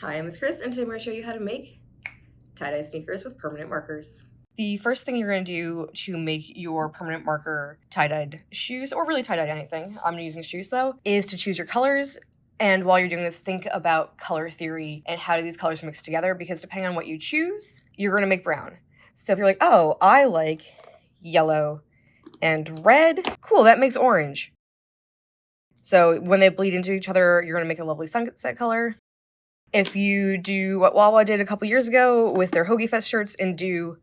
Hi, I'm Chris, and today I'm going to show you how to make tie-dye sneakers with permanent markers. The first thing you're going to do to make your permanent marker tie-dyed shoes, or really tie-dyed anything, I'm using shoes though, is to choose your colors. And while you're doing this, think about color theory and how do these colors mix together, because depending on what you choose, you're going to make brown. So if you're like, oh, I like yellow and red, cool, that makes orange. So when they bleed into each other, you're going to make a lovely sunset color. If you do what Wawa did a couple years ago with their Hoagie Fest shirts and do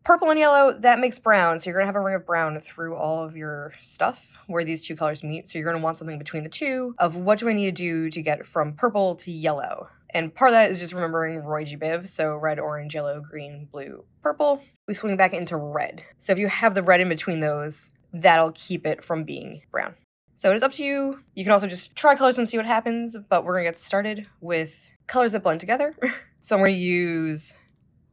purple and yellow, that makes brown. So you're going to have a ring of brown through all of your stuff where these two colors meet. So you're going to want something between the two of what do I need to do to get from purple to yellow. And part of that is just remembering 𝐬𝐨𝐫𝐿. So red, orange, yellow, green, blue, purple. We swing back into red. So if you have the red in between those, that'll keep it from being brown. So it is up to you. You can also just try colors and see what happens, but we're going to get started with colors that blend together. So I'm going to use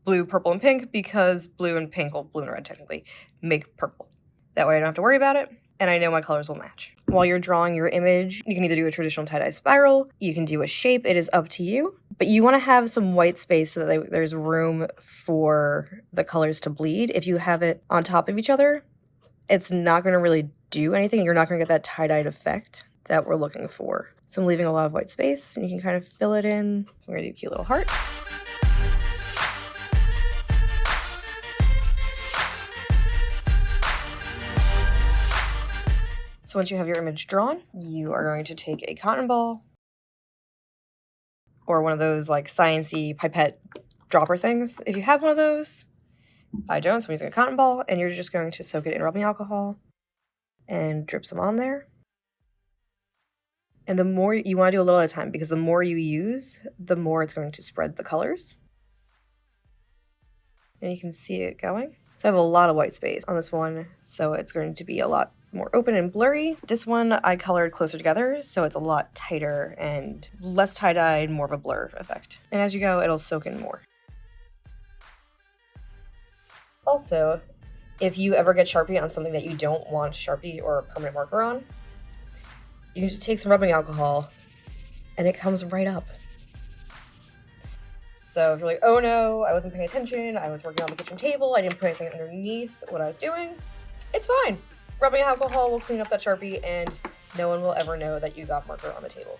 blue, purple, and pink because blue and pink, well, blue and red technically, make purple. That way I don't have to worry about it, and I know my colors will match. While you're drawing your image, you can either do a traditional tie-dye spiral, you can do a shape, it is up to you. But you want to have some white space so that there's room for the colors to bleed. If you have it on top of each other, it's not going to really do anything. You're not going to get that tie-dyed effect that we're looking for. So I'm leaving a lot of white space, and you can kind of fill it in. So I'm going to do a cute little heart. So once you have your image drawn, you are going to take a cotton ball or one of those like science-y pipette dropper things. If you have one of those, I don't, so I'm using a cotton ball, and you're just going to soak it in rubbing alcohol and drip some on there. And the more you want to do a little at a time, because the more you use, the more it's going to spread the colors. And you can see it going. So I have a lot of white space on this one, so it's going to be a lot more open and blurry. This one I colored closer together, so it's a lot tighter and less tie-dyed, more of a blur effect. And as you go, it'll soak in more. Also, if you ever get Sharpie on something that you don't want Sharpie or a permanent marker on, you can just take some rubbing alcohol and it comes right up. So if you're like, oh no, I wasn't paying attention, I was working on the kitchen table, I didn't put anything underneath what I was doing, it's fine. Rubbing alcohol will clean up that Sharpie and no one will ever know that you got marker on the table.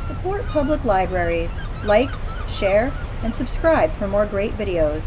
Support public libraries. Like, share, and subscribe for more great videos.